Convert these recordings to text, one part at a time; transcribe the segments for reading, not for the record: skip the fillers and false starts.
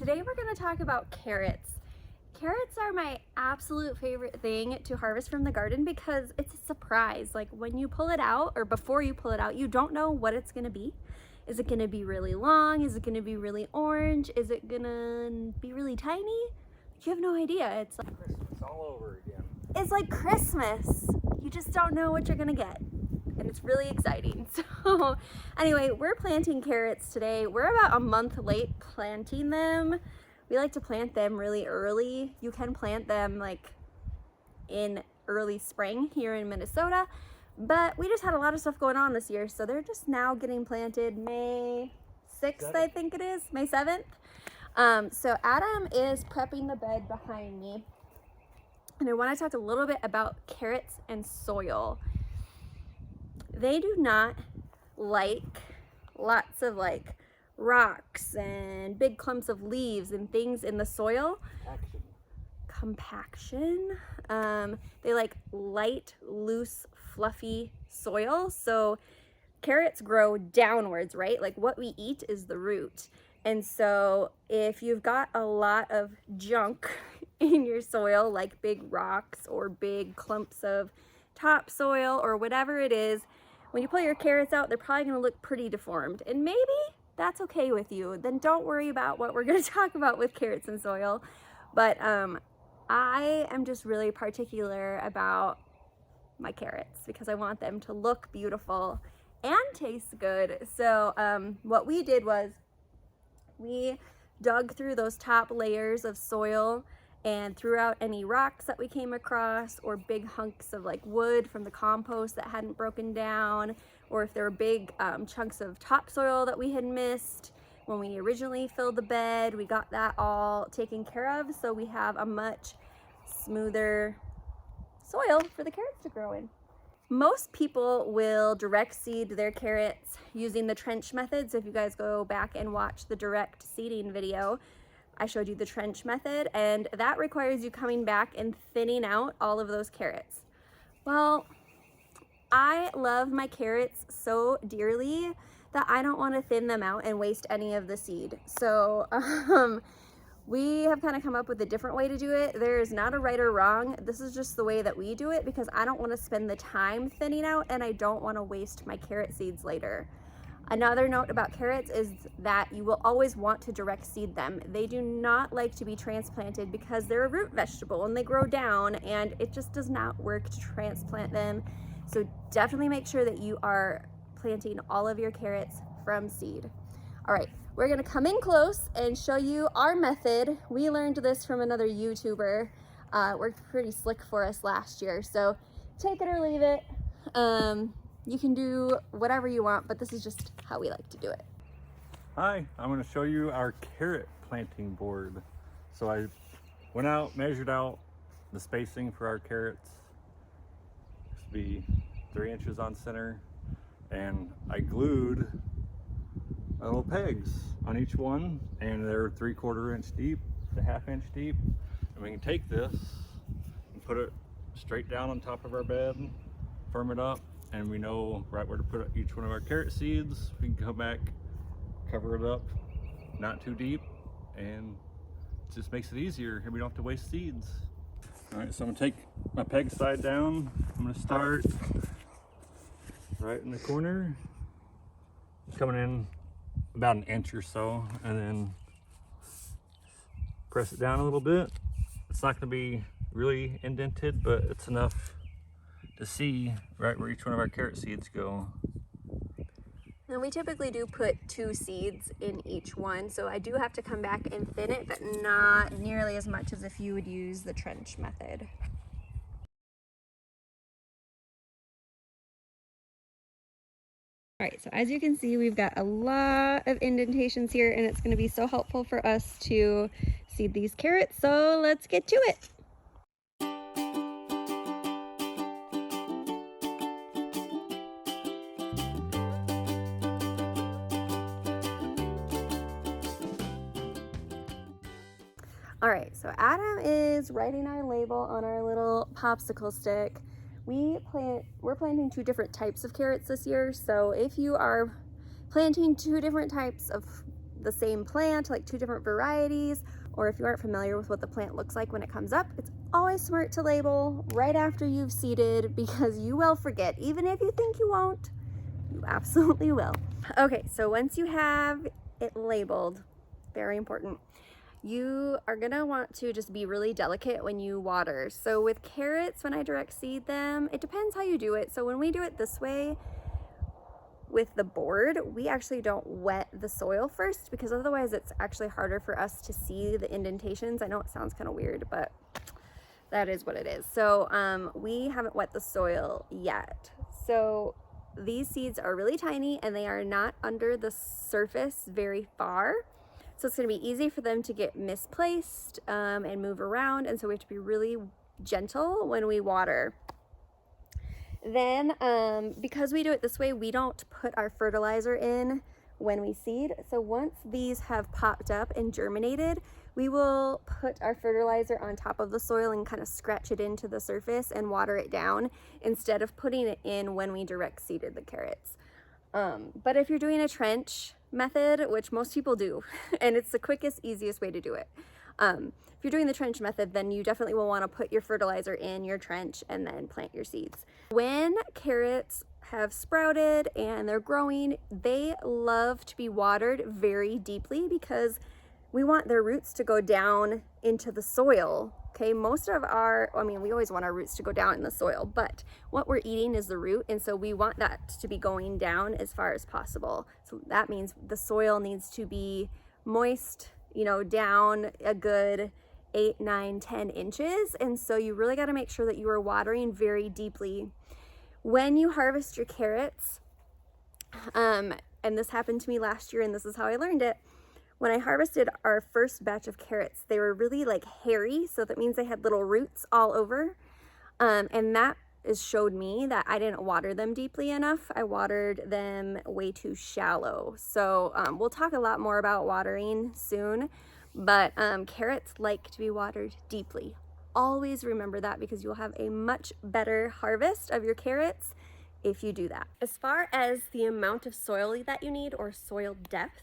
Today we're going to talk about carrots. Carrots are my absolute favorite thing to harvest from the garden because it's a surprise. Like when you pull it out or before you pull it out, you don't know what it's going to be. Is it going to be really long? Is it going to be really orange? Is it going to be really tiny? You have no idea. It's like Christmas all over again. It's like Christmas. You just don't know what you're going to get. And it's really exciting. So anyway, we're planting carrots today. We're about a month late planting them. We like to plant them really early. You can plant them like in early spring here in Minnesota, but we just had a lot of stuff going on this year, so they're just now getting planted May 6th, I think it is, May 7th. So Adam is prepping the bed behind me, and I want to talk a little bit about carrots and soil. They do not like lots of rocks and big clumps of leaves and things in the soil. Compaction. They like light, loose, fluffy soil. So carrots grow downwards, right? Like what we eat is the root. And so if you've got a lot of junk in your soil, like big rocks or big clumps of topsoil or whatever it is, when you pull your carrots out, they're probably going to look pretty deformed. And maybe that's okay with you. Then don't worry about what we're going to talk about with carrots and soil. But I am just really particular about my carrots because I want them to look beautiful and taste good. So what we did was we dug through those top layers of soil and threw out any rocks that we came across or big hunks of wood from the compost that hadn't broken down, or if there were big chunks of topsoil that we had missed when we originally filled the bed. We got that all taken care of, so we have a much smoother soil for the carrots to grow in. Most people will direct seed their carrots using the trench method. So if you guys go back and watch the direct seeding video, I showed you the trench method, and that requires you coming back and thinning out all of those carrots. Well, I love my carrots so dearly that I don't want to thin them out and waste any of the seed. So we have kind of come up with a different way to do it. There's not a right or wrong. This is just the way that we do it because I don't want to spend the time thinning out and I don't want to waste my carrot seeds later. Another note about carrots is that you will always want to direct seed them. They do not like to be transplanted because they're a root vegetable and they grow down, and it just does not work to transplant them. So definitely make sure that you are planting all of your carrots from seed. All right, we're gonna come in close and show you our method. We learned this from another YouTuber. Worked pretty slick for us last year. So take it or leave it. You can do whatever you want, but this is just how we like to do it. Hi, I'm going to show you our carrot planting board. So I went out, measured out the spacing for our carrots. This will be 3 inches on center, and I glued little pegs on each one, and they're 3/4 inch deep to 1/2 inch deep. And we can take this and put it straight down on top of our bed, firm it up, and we know right where to put each one of our carrot seeds. We can come back, cover it up, not too deep, and it just makes it easier and we don't have to waste seeds. All right, so I'm gonna take my peg side down. I'm gonna start right in the corner, coming in about 1 inch or so, and then press it down a little bit. It's not gonna be really indented, but it's enough to see right where each one of our carrot seeds go. And we typically do put 2 seeds in each one, so I do have to come back and thin it, but not nearly as much as if you would use the trench method. All right, so as you can see, we've got a lot of indentations here, and it's going to be so helpful for us to seed these carrots, so let's get to it. All right, so Adam is writing our label on our little popsicle stick. We're planting 2 different types of carrots this year, so if you are planting 2 different types of the same plant, like 2 different varieties, or if you aren't familiar with what the plant looks like when it comes up, it's always smart to label right after you've seeded, because you will forget. Even if you think you won't, you absolutely will. Okay, so once you have it labeled, very important, you are gonna want to just be really delicate when you water. So with carrots, when I direct seed them, it depends how you do it. So when we do it this way with the board, we actually don't wet the soil first, because otherwise it's actually harder for us to see the indentations. I know it sounds kind of weird, but that is what it is. So we haven't wet the soil yet. So these seeds are really tiny and they are not under the surface very far. So it's going to be easy for them to get misplaced and move around. And so we have to be really gentle when we water. Then because we do it this way, we don't put our fertilizer in when we seed. So once these have popped up and germinated, we will put our fertilizer on top of the soil and kind of scratch it into the surface and water it down instead of putting it in when we direct seeded the carrots. But if you're doing a trench method, which most people do, and it's the quickest, easiest way to do it. If you're doing the trench method, then you definitely will want to put your fertilizer in your trench and then plant your seeds. When carrots have sprouted and they're growing, they love to be watered very deeply because we want their roots to go down into the soil. Okay, most of we always want our roots to go down in the soil, but what we're eating is the root, and so we want that to be going down as far as possible. So that means the soil needs to be moist, down a good 8, 9, 10 inches. And so you really got to make sure that you are watering very deeply. When you harvest your carrots, and this happened to me last year, and this is how I learned it. When I harvested our first batch of carrots, they were really hairy. So that means they had little roots all over. And that showed me that I didn't water them deeply enough. I watered them way too shallow. So we'll talk a lot more about watering soon, but carrots like to be watered deeply. Always remember that, because you'll have a much better harvest of your carrots if you do that. As far as the amount of soil that you need, or soil depth,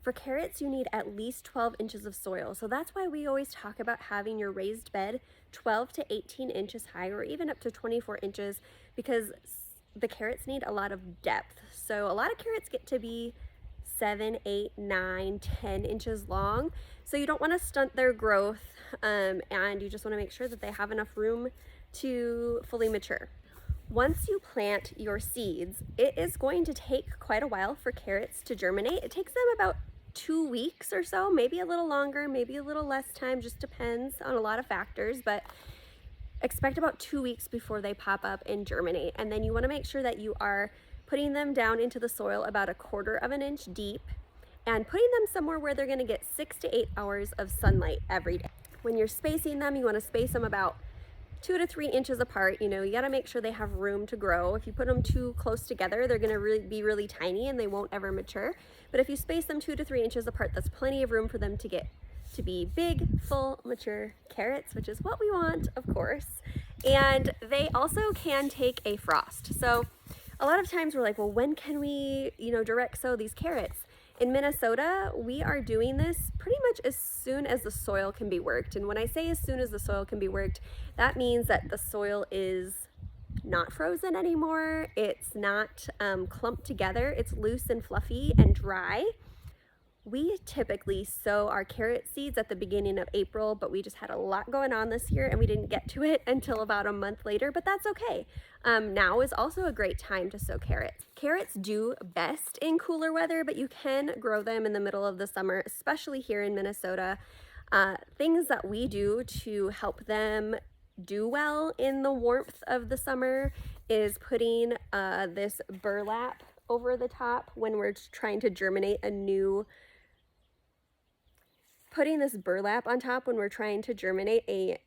for carrots, you need at least 12 inches of soil. So that's why we always talk about having your raised bed 12 to 18 inches high, or even up to 24 inches, because the carrots need a lot of depth. So a lot of carrots get to be 7, 8, 9, 10 inches long. So you don't want to stunt their growth, and you just want to make sure that they have enough room to fully mature. Once you plant your seeds, it is going to take quite a while for carrots to germinate. It takes them about 2 weeks or so, maybe a little longer, maybe a little less time, just depends on a lot of factors, but expect about 2 weeks before they pop up and germinate. And then you want to make sure that you are putting them down into the soil about 1/4 of an inch deep and putting them somewhere where they're going to get 6 to 8 hours of sunlight every day. When you're spacing them, you want to space them about 2 to 3 inches apart. You got to make sure they have room to grow. If you put them too close together, they're going to be really tiny and they won't ever mature. But if you space them 2 to 3 inches apart, that's plenty of room for them to get to be big, full, mature carrots, which is what we want, of course. And they also can take a frost. So a lot of times we're like, well, when can we, direct sow these carrots? In Minnesota, we are doing this pretty much as soon as the soil can be worked. And when I say as soon as the soil can be worked, that means that the soil is not frozen anymore. It's not clumped together. It's loose and fluffy and dry. We typically sow our carrot seeds at the beginning of April, but we just had a lot going on this year and we didn't get to it until about a month later, but that's okay. Now is also a great time to sow carrots. Carrots do best in cooler weather, but you can grow them in the middle of the summer, especially here in Minnesota. Things that we do to help them do well in the warmth of the summer is putting this burlap over the top when we're trying to germinate putting this burlap on top when we're trying to germinate a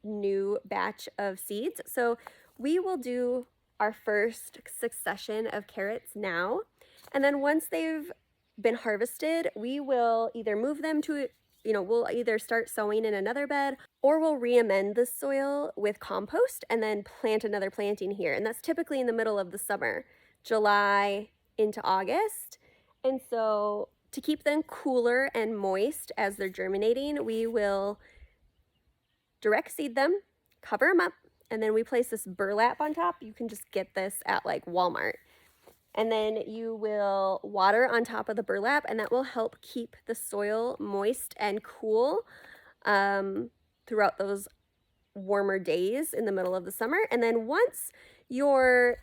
new batch of seeds. So we will do our first succession of carrots now, and then once they've been harvested, we will either move them to, we'll either start sowing in another bed, or we'll re-amend the soil with compost and then plant another planting here. And that's typically in the middle of the summer, July into August. And so To keep them cooler and moist as they're germinating, we will direct seed them, cover them up, and then we place this burlap on top. You can just get this at like Walmart. And then you will water on top of the burlap, and that will help keep the soil moist and cool throughout those warmer days in the middle of the summer. And then once your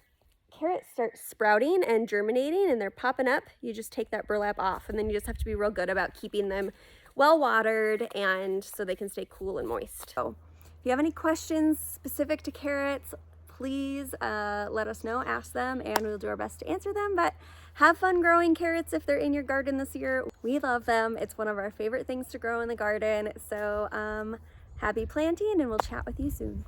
carrots start sprouting and germinating and they're popping up, you just take that burlap off, and then you just have to be real good about keeping them well watered and so they can stay cool and moist. So if you have any questions specific to carrots, please let us know, ask them, and we'll do our best to answer them. But have fun growing carrots if they're in your garden this year. We love them. It's one of our favorite things to grow in the garden. So happy planting, and we'll chat with you soon.